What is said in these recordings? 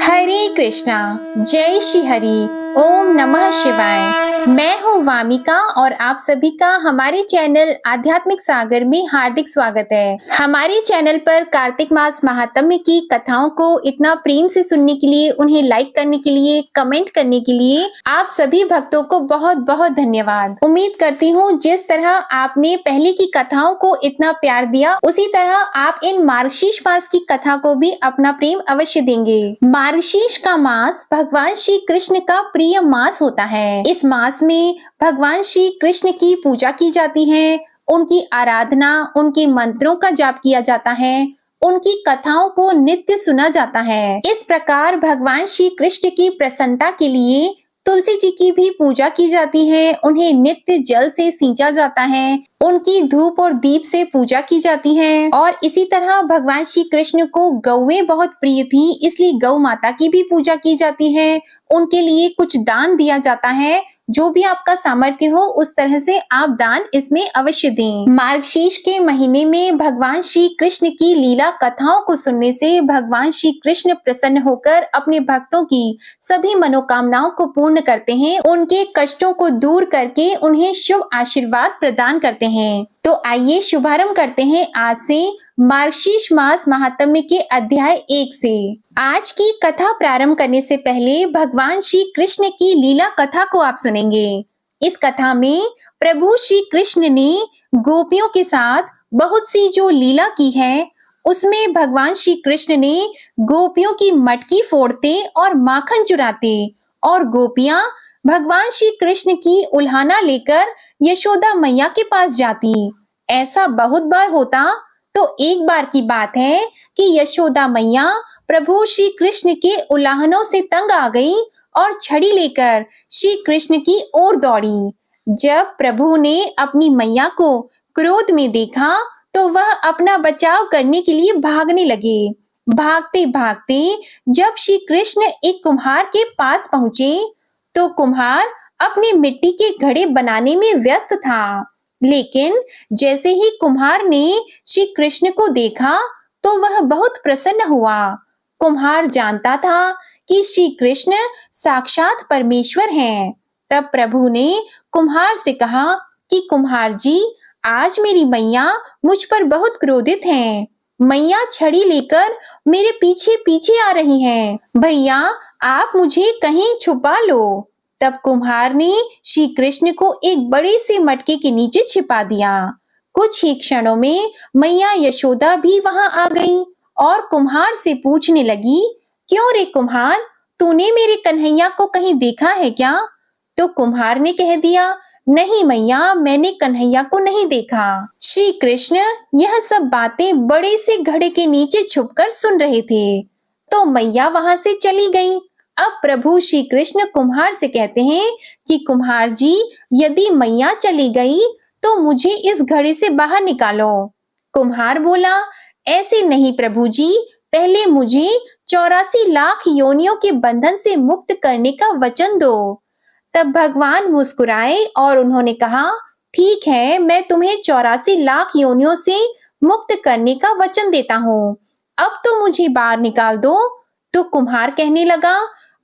हरे कृष्णा। जय श्री हरि। ओम नमः शिवाय। मैं हूँ वामिका और आप सभी का हमारे चैनल आध्यात्मिक सागर में हार्दिक स्वागत है। हमारे चैनल पर कार्तिक मास महात्म्य की कथाओं को इतना प्रेम से सुनने के लिए, उन्हें लाइक करने के लिए, कमेंट करने के लिए आप सभी भक्तों को बहुत बहुत धन्यवाद। उम्मीद करती हूँ जिस तरह आपने पहले की कथाओं को इतना प्यार दिया, उसी तरह आप इन मार्गशीर्ष मास की कथा को भी अपना प्रेम अवश्य देंगे। मार्गशीर्ष का मास भगवान श्री कृष्ण का प्रिय मास होता है। इस मास में भगवान श्री कृष्ण की पूजा की जाती है, उनकी आराधना, उनके मंत्रों का जाप किया जाता है, उनकी कथाओं को नित्य सुना जाता है। इस प्रकार भगवान श्री कृष्ण की प्रसन्नता के लिए तुलसी जी की भी पूजा की जाती है, उन्हें नित्य जल से सींचा जाता है, उनकी धूप और दीप से पूजा की जाती है। और इसी तरह भगवान श्री कृष्ण को गौएं बहुत प्रिय थी, इसलिए गौ माता की भी पूजा की जाती है, उनके लिए कुछ दान दिया जाता है। जो भी आपका सामर्थ्य हो उस तरह से आप दान इसमें अवश्य दें। मार्गशीर्ष के महीने में भगवान श्री कृष्ण की लीला कथाओं को सुनने से भगवान श्री कृष्ण प्रसन्न होकर अपने भक्तों की सभी मनोकामनाओं को पूर्ण करते हैं, उनके कष्टों को दूर करके उन्हें शुभ आशीर्वाद प्रदान करते हैं। तो आइए शुभारंभ करते हैं आज से मार्गशीर्ष मास महात्म्य के अध्याय 1 से। आज की कथा प्रारंभ करने से पहले भगवान श्री कृष्ण की लीला कथा को आप सुनेंगे। इस कथा में प्रभु श्री कृष्ण ने गोपियों के साथ बहुत सी जो लीला की है, उसमें भगवान श्री कृष्ण ने गोपियों की मटकी फोड़ते और माखन चुराते और गोपियां भगवान श्री कृष्ण की उल्हाना लेकर यशोदा मैया के पास जाती। ऐसा बहुत बार होता। तो एक बार की बात है कि यशोदा मैया प्रभु श्री कृष्ण के उल्लाहनों से तंग आ गई और छड़ी लेकर श्री कृष्ण की ओर दौड़ी। जब प्रभु ने अपनी मैया को क्रोध में देखा तो वह अपना बचाव करने के लिए भागने लगे। भागते भागते जब श्री कृष्ण एक कुम्हार के पास पहुंचे तो कुम्हार अपने मिट्टी के घड़े बनाने में व्यस्त था। लेकिन जैसे ही कुम्हार ने श्री कृष्ण को देखा तो वह बहुत प्रसन्न हुआ। कुम्हार जानता था कि श्री कृष्ण साक्षात परमेश्वर हैं। तब प्रभु ने कुम्हार से कहा कि कुम्हार जी, आज मेरी मैया मुझ पर बहुत क्रोधित हैं। मैया छड़ी लेकर मेरे पीछे पीछे आ रही हैं। भैया, आप मुझे कहीं छुपा लो। तब कुम्हार ने श्री कृष्ण को एक बड़े से मटके के नीचे छिपा दिया। कुछ ही क्षणों में मैया यशोदा भी वहां आ गई और कुम्हार से पूछने लगी, क्यों रे कुम्हार, तूने मेरे कन्हैया को कहीं देखा है क्या? तो कुम्हार ने कह दिया, नहीं मैया, मैंने कन्हैया को नहीं देखा। श्री कृष्ण यह सब बातें बड़े से घड़े के नीचे छुपकर सुन रहे थे। तो मैया वहां से चली गई। अब प्रभु श्री कृष्ण कुम्हार से कहते हैं कि कुम्हार जी, यदि मैया चली गई तो मुझे इस घड़े से बाहर निकालो। कुम्हार बोला, ऐसे नहीं प्रभु जी, पहले मुझे 84 लाख योनियों के बंधन से मुक्त करने का वचन दो। तब भगवान मुस्कुराए और उन्होंने कहा, ठीक है, मैं तुम्हें 84 लाख योनियों से मुक्त करने का वचन देता हूँ। अब तो मुझे बाहर निकाल दो। तो कुम्हार कहने लगा,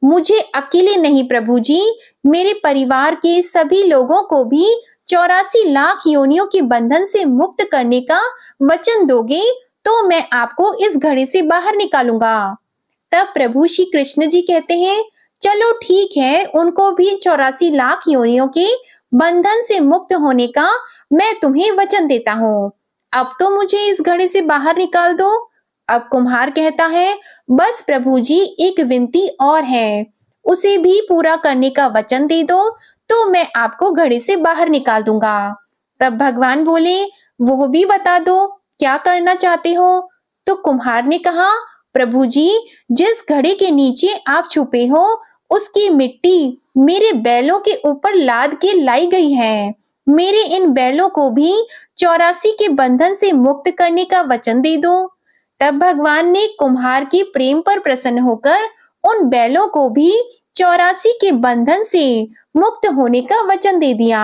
मुझे अकेले नहीं प्रभु जी, मेरे परिवार के सभी लोगों को भी 84 लाख योनियों के बंधन से मुक्त करने का वचन दोगे तो मैं आपको इस घड़े से बाहर निकालूंगा। तब प्रभु श्री कृष्ण जी कहते हैं, चलो ठीक है, उनको भी 84 लाख योनियों के बंधन से मुक्त होने का मैं तुम्हें वचन देता हूँ। अब तो मुझे इस घड़े से बाहर निकाल दो। अब कुम्हार कहता है, बस प्रभु जी, एक विनती और है, उसे भी पूरा करने का वचन दे दो तो मैं आपको घड़े से बाहर निकाल दूंगा। तब भगवान बोले, वो भी बता दो, क्या करना चाहते हो? तो कुम्हार ने कहा, प्रभु जी, जिस घड़े के नीचे आप छुपे हो उसकी मिट्टी मेरे बैलों के ऊपर लाद के लाई गई है। मेरे इन बैलों को भी 84 के बंधन से मुक्त करने का वचन दे दो। तब भगवान ने कुम्हार के प्रेम पर प्रसन्न होकर उन बैलों को भी 84 के बंधन से मुक्त होने का वचन दे दिया।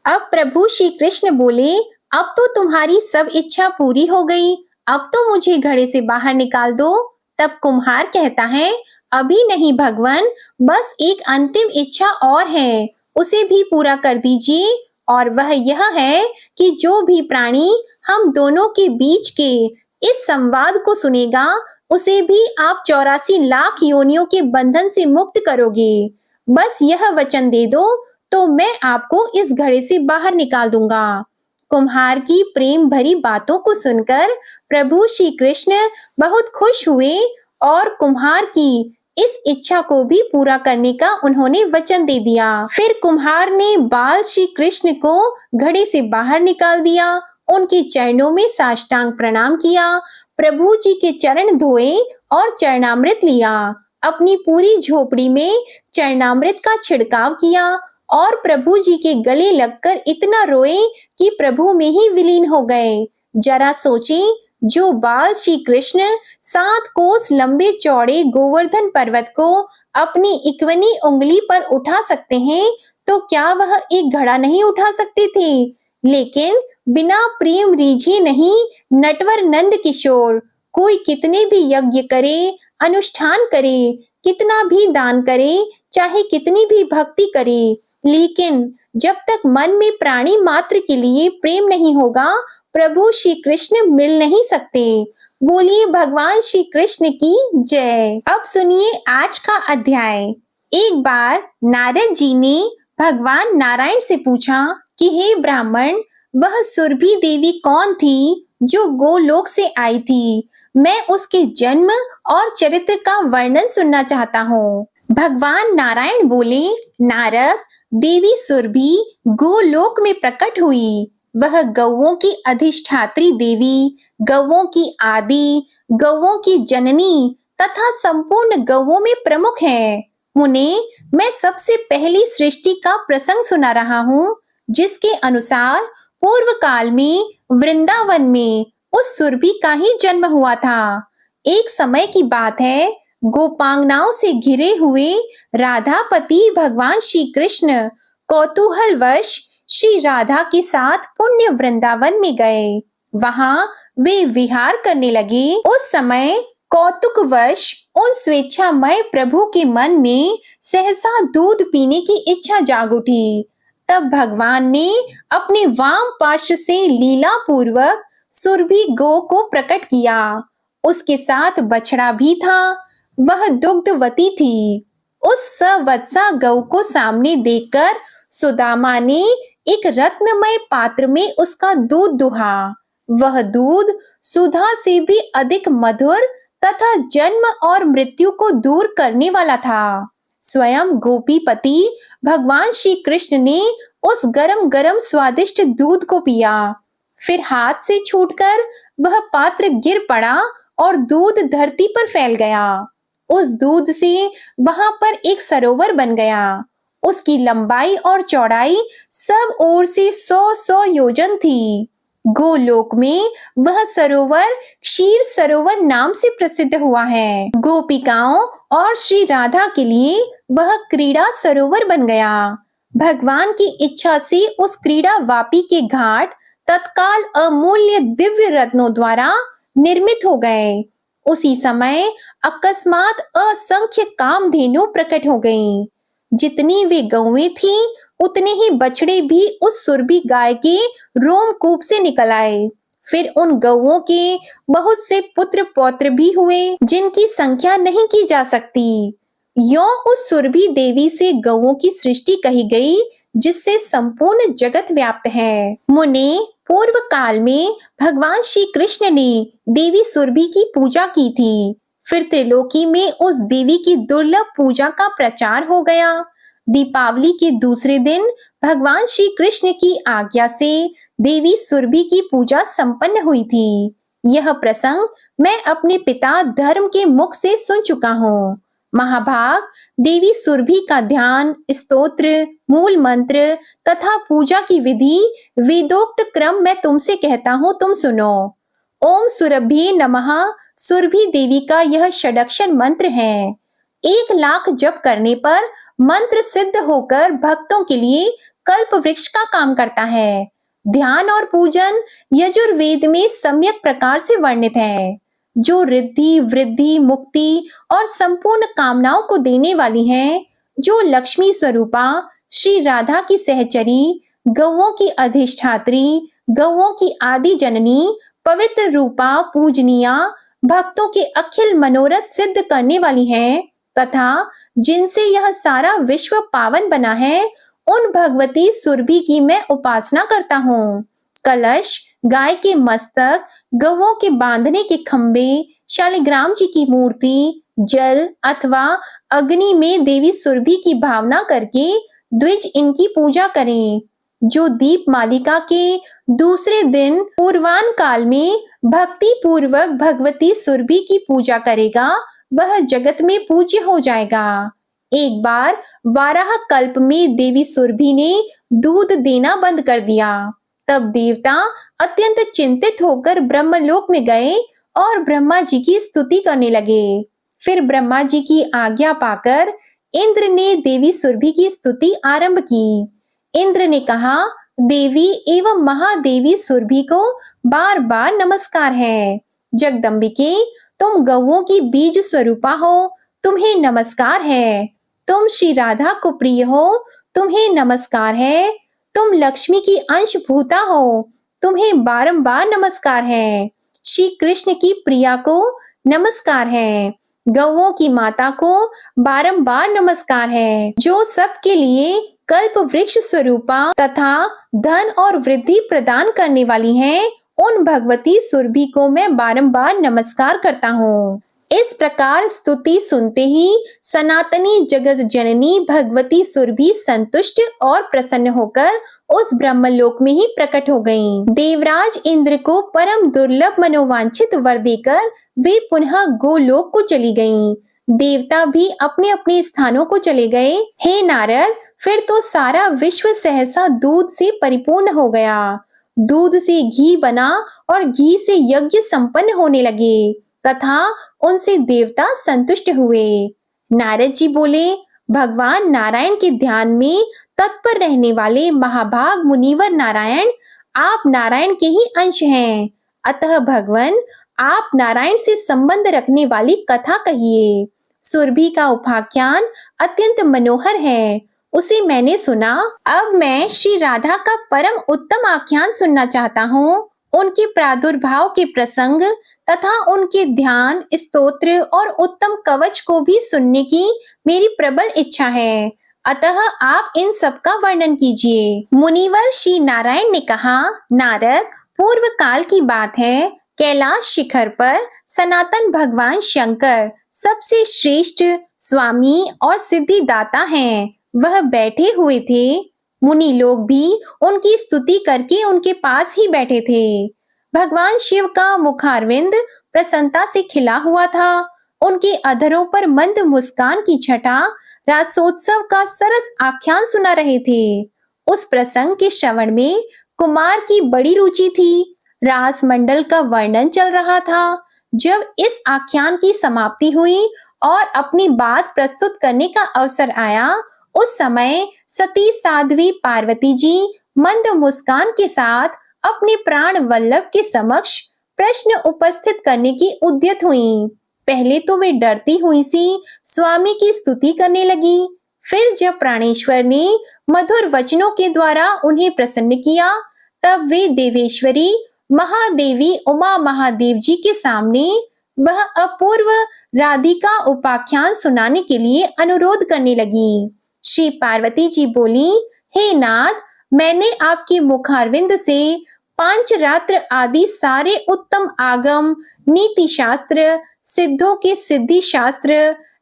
अब प्रभु श्री कृष्ण बोले, अब तो तुम्हारी सब इच्छा पूरी हो गई, अब तो मुझे घड़े से बाहर निकाल दो। तब कुम्हार कहता है, अभी नहीं भगवान, बस एक अंतिम इच्छा और है, उसे भी पूरा कर दीजिए। और वह यह है कि जो भी प्राणी हम दोनों के बीच के इस संवाद को सुनेगा, उसे भी आप 84 लाख योनियों के बंधन से मुक्त करोगे। बस यह वचन दे दो तो मैं आपको इस घड़े से बाहर निकाल दूंगा। कुम्हार की प्रेम भरी बातों को सुनकर प्रभु श्री कृष्ण बहुत खुश हुए और कुम्हार की इस इच्छा को भी पूरा करने का उन्होंने वचन दे दिया। फिर कुम्हार ने बाल श्री कृष्ण को घड़े से बाहर निकाल दिया, उनके चरणों में साष्टांग प्रणाम किया, प्रभु जी के चरण धोए और चरणामृत लिया। अपनी पूरी झोपड़ी में चरणामृत का छिड़काव किया और प्रभु जी के गले लगकर इतना रोए कि प्रभु में ही विलीन हो गए। जरा सोचें, जो बाल श्री कृष्ण 7 कोस लंबे चौड़े गोवर्धन पर्वत को अपनी इक्वनी उंगली पर उठा सकते हैं, तो क्या वह एक घड़ा नहीं उठा सकते थे? लेकिन बिना प्रेम रीझे नहीं, नटवर नंद किशोर कोई कितने भी यज्ञ करे, अनुष्ठान करे, कितना भी दान करे, चाहे कितनी भी भक्ति करे, लेकिन जब तक मन में प्राणी मात्र के लिए प्रेम नहीं होगा, प्रभु श्री कृष्ण मिल नहीं सकते। बोलिए भगवान श्री कृष्ण की जय। अब सुनिए आज का अध्याय। एक बार नारद जी ने भगवान नारायण से पूछा कि हे ब्राह्मण, वह सुरभि देवी कौन थी जो गोलोक से आई थी? मैं उसके जन्म और चरित्र का वर्णन सुनना चाहता हूँ। भगवान नारायण बोले, नारद, देवी सुरभि गोलोक में प्रकट हुई। वह गौओं की अधिष्ठात्री देवी, गौओं की आदि, गौओं की जननी तथा संपूर्ण गौओं में प्रमुख है। मुने, मैं सबसे पहली सृष्टि का प्रसंग सुना रहा हूँ, जिसके अनुसार पूर्व काल में वृंदावन में उस सुरभि का ही जन्म हुआ था। एक समय की बात है, गोपांगनाओं से घिरे हुए राधापति भगवान श्री कृष्ण कौतूहलवश श्री राधा के साथ पुण्य वृंदावन में गए। वहां वे विहार करने लगे। उस समय कौतुकवश उन स्वेच्छामय प्रभु के मन में सहसा दूध पीने की इच्छा जाग उठी। तब भगवान ने अपने वाम पार्श्व से लीला पूर्वक सुरभि गौ को प्रकट किया। उसके साथ बछड़ा भी था, वह दुग्धवती थी। उस सवत्सा गौ को सामने देखकर सुदामा ने एक रत्नमय पात्र में उसका दूध दुहा। वह दूध सुधा से भी अधिक मधुर तथा जन्म और मृत्यु को दूर करने वाला था। स्वयं गोपीपति भगवान श्री कृष्ण ने उस गरम गरम स्वादिष्ट दूध को पिया। फिर हाथ से छूटकर वह पात्र गिर पड़ा और दूध धरती पर फैल गया। उस दूध से वहां पर एक सरोवर बन गया। उसकी लंबाई और चौड़ाई सब ओर से 100 योजन थी। गोलोक में वह सरोवर क्षीर सरोवर नाम से प्रसिद्ध हुआ है। गोपिकाओं और श्री राधा के लिए वह क्रीड़ा सरोवर बन गया। भगवान की इच्छा से उस क्रीड़ा वापी के घाट तत्काल अमूल्य दिव्य रत्नों द्वारा निर्मित हो गए। उसी समय अकस्मात असंख्य कामधेनु प्रकट हो गईं। जितनी वे गौएं थीं, उतने ही बछड़े भी उस सुरभि गाय के रोमकूप से निकल आए। फिर उन गौओं के बहुत से पुत्र पौत्र भी हुए, जिनकी संख्या नहीं की जा सकती। यों उस सुरभि देवी से गौओं की सृष्टि कही गई, जिससे संपूर्ण जगत व्याप्त है। मुने, पूर्व काल में भगवान श्री कृष्ण ने देवी सुरभि की पूजा की थी। फिर त्रिलोकी में उस देवी की दुर्लभ पूजा का प्रचार हो गया। दीपावली के दूसरे दिन भगवान श्री कृष्ण की आज्ञा से देवी सुरभि की पूजा संपन्न हुई थी। यह प्रसंग मैं अपने पिता धर्म के मुख से सुन चुका हूँ। महाभाग, देवी सुरभि का ध्यान, स्तोत्र, मूल मंत्र तथा पूजा की विधि वेदोक्त क्रम मैं तुमसे कहता हूँ, तुम सुनो। ओम सुरभि नमः सुरभि देवी का यह षडक्षर मंत्र है। 1 लाख जप करने पर मंत्र सिद्ध होकर भक्तों के लिए कल्प वृक्ष का काम करता है। ध्यान और पूजन यजुर्वेद में सम्यक प्रकार से वर्णित है। जो रिद्धि, वृद्धि, मुक्ति और संपूर्ण कामनाओं को देने वाली हैं, जो लक्ष्मी स्वरूपा श्री राधा की सहचरी, गौओं की अधिष्ठात्री, गौओं की आदि जननी, पवित्र रूपा, पूजनीया, भक्तों के अखिल मनोरथ सिद्ध करने वाली हैं तथा जिनसे यह सारा विश्व पावन बना है, उन भगवती सुरभि की मैं उपासना करता हूँ। कलश, गाय के मस्तक, गौओं के बांधने के खंबे, शालिग्राम जी की मूर्ति, जल अथवा अग्नि में देवी सुरभि की भावना करके द्विज इनकी पूजा करें। जो दीप मालिका के दूसरे दिन पूर्वान काल में भक्ति पूर्वक भगवती सुरभि की पूजा करेगा, वह जगत में पूज्य हो जाएगा। एक बार वाराह कल्प में देवी सुरभि ने दूध देना बंद कर दिया। तब देवता अत्यंत चिंतित होकर ब्रह्मलोक में गए और ब्रह्मा जी की स्तुति करने लगे। फिर ब्रह्मा जी की आज्ञा पाकर इंद्र ने देवी सुरभि की स्तुति आरंभ की। इंद्र ने कहा, देवी एवं महादेवी सुरभि को बार बार नमस्कार है। जगदम्बिके, तुम गौओं की बीज स्वरूपा हो, तुम्हें नमस्कार है। तुम श्री राधा को प्रिय हो, तुम्हें नमस्कार है। तुम लक्ष्मी की अंशभूता हो, तुम्हें बारंबार नमस्कार है। श्री कृष्ण की प्रिया को नमस्कार है। गौओं की माता को बारंबार नमस्कार है। जो सबके लिए कल्प वृक्ष स्वरूपा तथा धन और वृद्धि प्रदान करने वाली हैं, उन भगवती सुरभि को मैं बारंबार नमस्कार करता हूँ। इस प्रकार स्तुति सुनते ही सनातनी जगत जननी भगवती सुरभि संतुष्ट और प्रसन्न होकर उस ब्रह्मलोक में ही प्रकट हो गईं। देवराज इंद्र को परम दुर्लभ मनोवांछित वर देकर वे पुनः गोलोक को चली गईं। देवता भी अपने अपने स्थानों को चले गए। हे नारद, फिर तो सारा विश्व सहसा दूध से परिपूर्ण हो गया। दूध से घी बना और घी से यज्ञ संपन्न होने लगे तथा उनसे देवता संतुष्ट हुए। नारद जी बोले, भगवान नारायण के ध्यान में तत्पर रहने वाले महाभाग मुनिवर नारायण, आप नारायण के ही अंश हैं। अतः भगवान, आप नारायण से संबंध रखने वाली कथा कहिए। सुरभि का उपाख्यान अत्यंत मनोहर है, उसे मैंने सुना। अब मैं श्री राधा का परम उत्तम आख्यान सुनना चाहता हूँ। उनके प्रादुर्भाव के प्रसंग तथा उनके ध्यान, स्तोत्र और उत्तम कवच को भी सुनने की मेरी प्रबल इच्छा है। अतः आप इन सब का वर्णन कीजिए। मुनिवर श्री नारायण ने कहा, नारद, पूर्व काल की बात है। कैलाश शिखर पर सनातन भगवान शंकर सबसे श्रेष्ठ स्वामी और सिद्धिदाता हैं। वह बैठे हुए थे। मुनि लोग भी उनकी स्तुति करके उनके पास ही बैठे थे। भगवान शिव का मुखारविंद प्रसन्नता से खिला हुआ था। उनके अधरों पर मंद मुस्कान की छटा रासोत्सव का सरस आख्यान सुना रहे थे। उस प्रसंग के श्रवण में कुमार की बड़ी रुचि थी। रास मंडल का वर्णन चल रहा था। जब इस आख्यान की समाप्ति हुई और अपनी बात प्रस्तुत करने का अवसर आया, उस समय सती साध्वी पार्वती जी मंद मुस्कान के साथ अपने प्राण वल्लभ के समक्ष प्रश्न उपस्थित करने की उद्यत हुई। पहले तो वे डरती हुई सी स्वामी की स्तुति करने लगी। फिर जब प्राणेश्वर ने मधुर वचनों के द्वारा उन्हें प्रसन्न किया, तब वे देवेश्वरी महादेवी उमा महादेव जी के सामने वह अपूर्व राधिका उपाख्यान सुनाने के लिए अनुरोध करने लगी। श्री पार्वती जी बोली, हे नाथ, मैंने आपके मुखारविंद से पांचरात्र आदि सारे उत्तम आगम, नीति शास्त्र, सिद्धों के सिद्धि शास्त्र,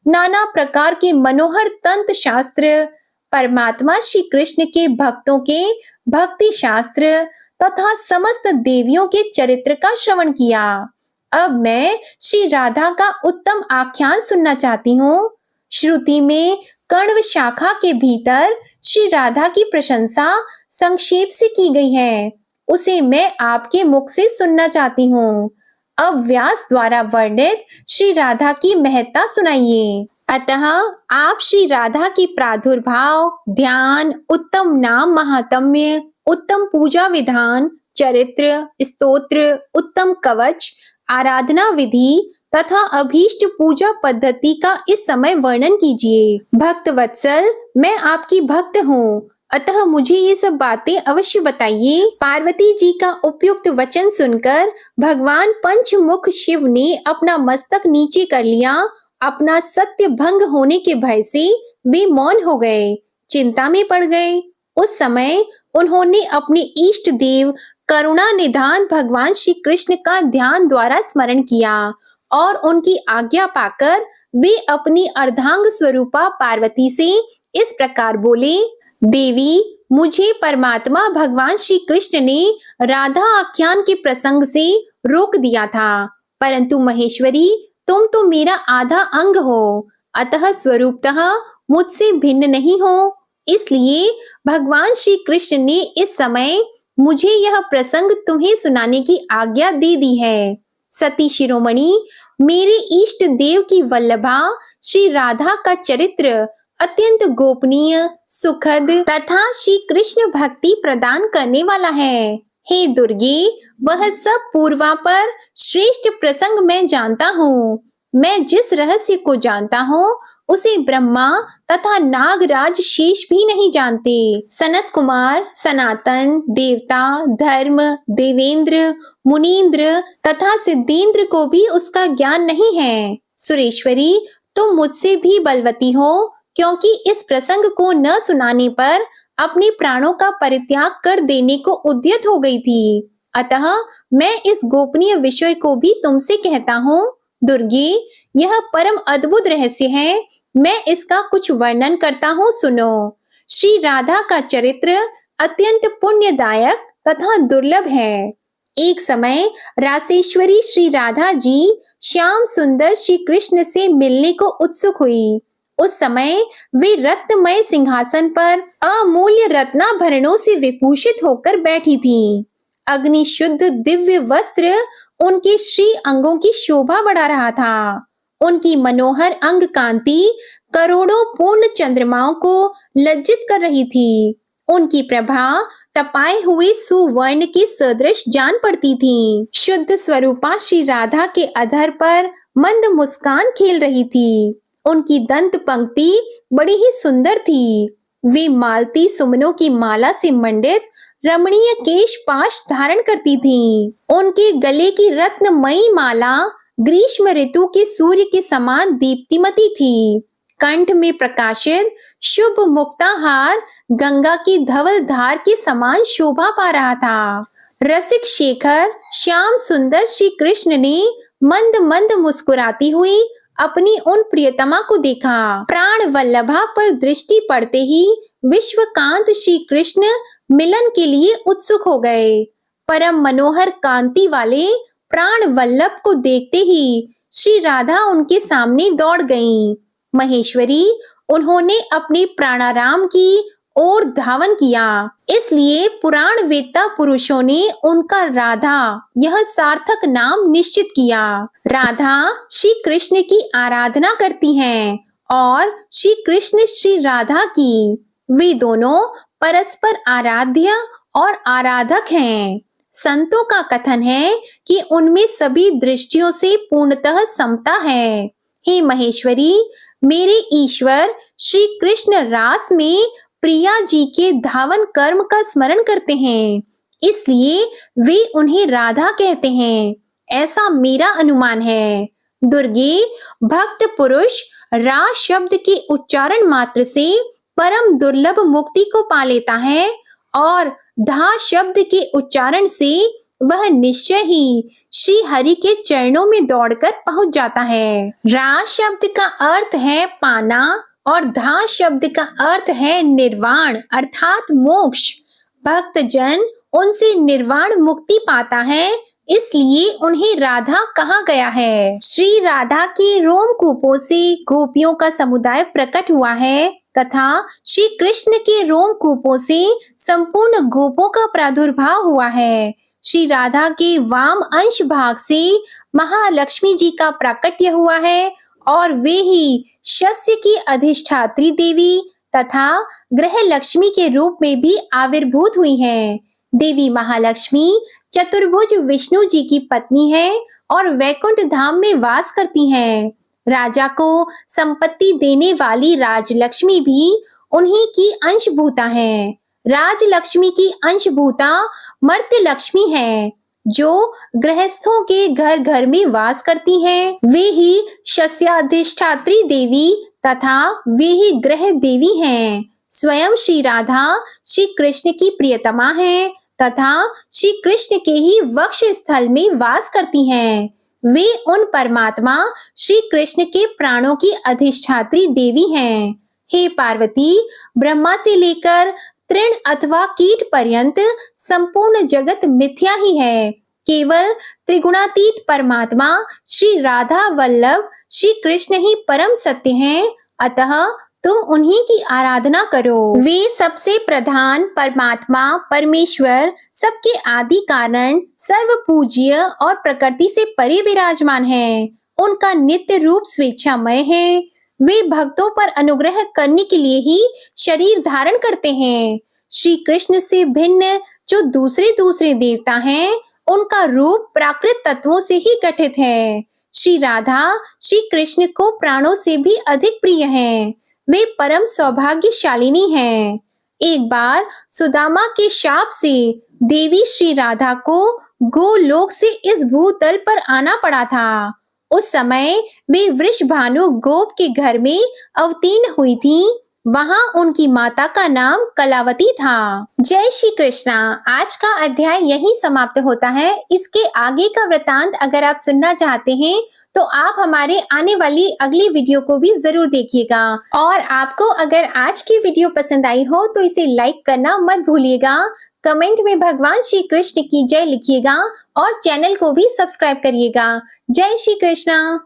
नाना प्रकार के मनोहर तंत्र शास्त्र, परमात्मा श्री कृष्ण के भक्तों के भक्ति शास्त्र तथा समस्त देवियों के चरित्र का श्रवण किया। अब मैं श्री राधा का उत्तम आख्यान सुनना चाहती हूँ। श्रुति में कण्व शाखा के भीतर श्री राधा की प्रशंसा संक्षेप से की गई है, उसे मैं आपके मुख से सुनना चाहती हूँ। अब व्यास द्वारा वर्णित श्री राधा की महत्ता सुनाइए। अतः आप श्री राधा की प्रादुर्भाव, ध्यान, उत्तम नाम महात्म्य, उत्तम पूजा विधान, चरित्र, स्तोत्र, उत्तम कवच, आराधना विधि तथा अभीष्ट पूजा पद्धति का इस समय वर्णन कीजिए। भक्त वत्सल, मैं आपकी भक्त हूँ, अतः मुझे ये सब बातें अवश्य बताइए। पार्वती जी का उपयुक्त वचन सुनकर भगवान पंचमुख शिव ने अपना मस्तक नीचे कर लिया। अपना सत्य भंग होने के भय से वे मौन हो गए, चिंता में पड़ गए। उस समय उन्होंने अपने इष्ट देव करुणा निधान भगवान श्री कृष्ण का ध्यान द्वारा स्मरण किया और उनकी आज्ञा पाकर वे अपनी अर्धांग स्वरूपा पार्वती से इस प्रकार बोले, देवी, मुझे परमात्मा भगवान श्री कृष्ण ने राधा आख्यान के प्रसंग से रोक दिया था, परंतु महेश्वरी, तुम तो मेरा आधा अंग हो, अतः स्वरूपतः मुझसे भिन्न नहीं हो। इसलिए भगवान श्री कृष्ण ने इस समय मुझे यह प्रसंग तुम्हें सुनाने की आज्ञा दे दी है। सती शिरोमणि, मेरे इष्ट देव की वल्लभा श्री राधा का चरित्र अत्यंत गोपनीय, सुखद तथा श्री कृष्ण भक्ति प्रदान करने वाला है। हे दुर्गे, वह सब पूर्वापर श्रेष्ठ प्रसंग मैं जानता हूँ। मैं जिस रहस्य को जानता हूँ उसे ब्रह्मा तथा नागराज शेष भी नहीं जानते। सनत कुमार, सनातन, देवता, धर्म, देवेंद्र, मुनीन्द्र तथा सिद्धेंद्र को भी उसका ज्ञान नहीं है। सुरेश्वरी, तुम मुझसे भी बलवती हो, क्योंकि इस प्रसंग को न सुनाने पर अपने प्राणों का परित्याग कर देने को उद्यत हो गई थी। अतः मैं इस गोपनीय विषय को भी तुमसे कहता हूँ। दुर्गे, यह परम अद्भुत रहस्य है, मैं इसका कुछ वर्णन करता हूँ, सुनो। श्री राधा का चरित्र अत्यंत पुण्यदायक तथा दुर्लभ है। एक समय रासेश्वरी श्री राधा जी श्याम सुंदर श्री कृष्ण से मिलने को उत्सुक हुई। उस समय वे रत्नमय सिंहासन पर अमूल्य रत्नाभरणों से विभूषित होकर बैठी थीं। अग्नि शुद्ध दिव्य वस्त्र उनके श्री अंगों की शोभा बढ़ा रहा था। उनकी मनोहर अंग कांति करोड़ों पूर्ण चंद्रमाओं को लज्जित कर रही थी। उनकी प्रभा तपाए हुए सुवर्ण के सदृश जान पड़ती थी। शुद्ध स्वरूपा श्री राधा के अधर पर मंद मुस्कान खेल रही थी। उनकी दंत पंक्ति बड़ी ही सुंदर थी। वे मालती सुमनों की माला से मंडित रमणीय केश पाश धारण करती थीं। उनके गले की रत्नमयी माला ग्रीष्म ऋतु के सूर्य के समान दीप्तिमती थी। कंठ में प्रकाशित शुभ मुक्ताहार गंगा की धवल धार के समान शोभा पा रहा था। रसिक शेखर श्याम सुंदर श्री कृष्ण ने मंद मंद मुस्कुराती हुई अपनी उन प्रियतमा को देखा। प्राण वल्लभा पर दृष्टि पड़ते ही विश्वकांत श्री कृष्ण मिलन के लिए उत्सुक हो गए। परम मनोहर कांति वाले प्राण वल्लभ को देखते ही श्री राधा उनके सामने दौड़ गईं। महेश्वरी, उन्होंने अपने प्राणाराम की ओर धावन किया। इसलिए पुराण वेत्ता पुरुषों ने उनका राधा यह सार्थक नाम निश्चित किया। राधा श्री कृष्ण की आराधना करती हैं और श्री कृष्ण श्री राधा की। वे दोनों परस्पर आराध्य और आराधक हैं। संतों का कथन है कि उनमें सभी दृष्टियों से पूर्णतः समता है। हे महेश्वरी, मेरे ईश्वर श्री कृष्ण रास में प्रिया जी के धावन कर्म का स्मरण करते हैं, इसलिए वे उन्हें राधा कहते हैं, ऐसा मेरा अनुमान है। दुर्गे, भक्त पुरुष रा शब्द के उच्चारण मात्र से परम दुर्लभ मुक्ति को पा लेता है और धा शब्द के उच्चारण से वह निश्चय ही श्री हरि के चरणों में दौड़कर पहुंच जाता है। रा शब्द का अर्थ है पाना और धा शब्द का अर्थ है निर्वाण अर्थात मोक्ष। भक्त जन उनसे निर्वाण मुक्ति पाता है, इसलिए उन्हें राधा कहा गया है। श्री राधा के रोमकूपों से गोपियों का समुदाय प्रकट हुआ है तथा श्री कृष्ण के रोमकूपों से संपूर्ण गोपों का प्रादुर्भाव हुआ है। श्री राधा के वाम अंश भाग से महालक्ष्मी जी का प्राकट्य हुआ है और वे ही शस्य की अधिष्ठात्री देवी तथा ग्रह लक्ष्मी के रूप में भी आविर्भूत हुई हैं। देवी महालक्ष्मी चतुर्भुज विष्णु जी की पत्नी है और वैकुंठ धाम में वास करती हैं। राजा को संपत्ति देने वाली राजलक्ष्मी भी उन्हीं की अंशभूता है। राजलक्ष्मी की अंशभूता मर्त्य लक्ष्मी है, जो गृहस्थों के घर घर में वास करती हैं। वे ही शस्याधिष्ठात्री देवी तथा वे ही ग्रह देवी हैं। स्वयं श्री राधा श्री कृष्ण की प्रियतमा है तथा श्री कृष्ण के ही वक्ष स्थल में वास करती हैं। वे उन परमात्मा श्री कृष्ण के प्राणों की अधिष्ठात्री देवी हैं। हे पार्वती, ब्रह्मा से लेकर तृण अथवा कीट पर्यंत संपूर्ण जगत मिथ्या ही है। केवल त्रिगुणातीत परमात्मा श्री राधा वल्लभ श्री कृष्ण ही परम सत्य हैं। अतः तुम उन्हीं की आराधना करो। वे सबसे प्रधान परमात्मा परमेश्वर, सबके आदि कारण, सर्व पूज्य और प्रकृति से परे विराजमान हैं। उनका नित्य रूप स्वेच्छामय है। वे भक्तों पर अनुग्रह करने के लिए ही शरीर धारण करते हैं। श्री कृष्ण से भिन्न जो दूसरे देवता हैं, उनका रूप प्राकृत तत्वों से ही गठित है। श्री राधा श्री कृष्ण को प्राणों से भी अधिक प्रिय हैं। वे परम सौभाग्यशालिनी हैं। एक बार सुदामा के शाप से देवी श्री राधा को गोलोक से इस भूतल पर आना पड़ा था। उस समय वे वृषभानु गोप के घर में अवतीर्ण हुई थीं। वहां उनकी माता का नाम कलावती था। जय श्री कृष्णा। आज का अध्याय यहीं समाप्त होता है। इसके आगे का वृतांत अगर आप सुनना चाहते हैं तो आप हमारे आने वाली अगली वीडियो को भी जरूर देखिएगा। और आपको अगर आज की वीडियो पसंद आई हो तो इसे लाइक करना मत भूलिएगा। कमेंट में भगवान श्री कृष्ण की जय लिखिएगा और चैनल को भी सब्सक्राइब करिएगा। जय श्री कृष्णा।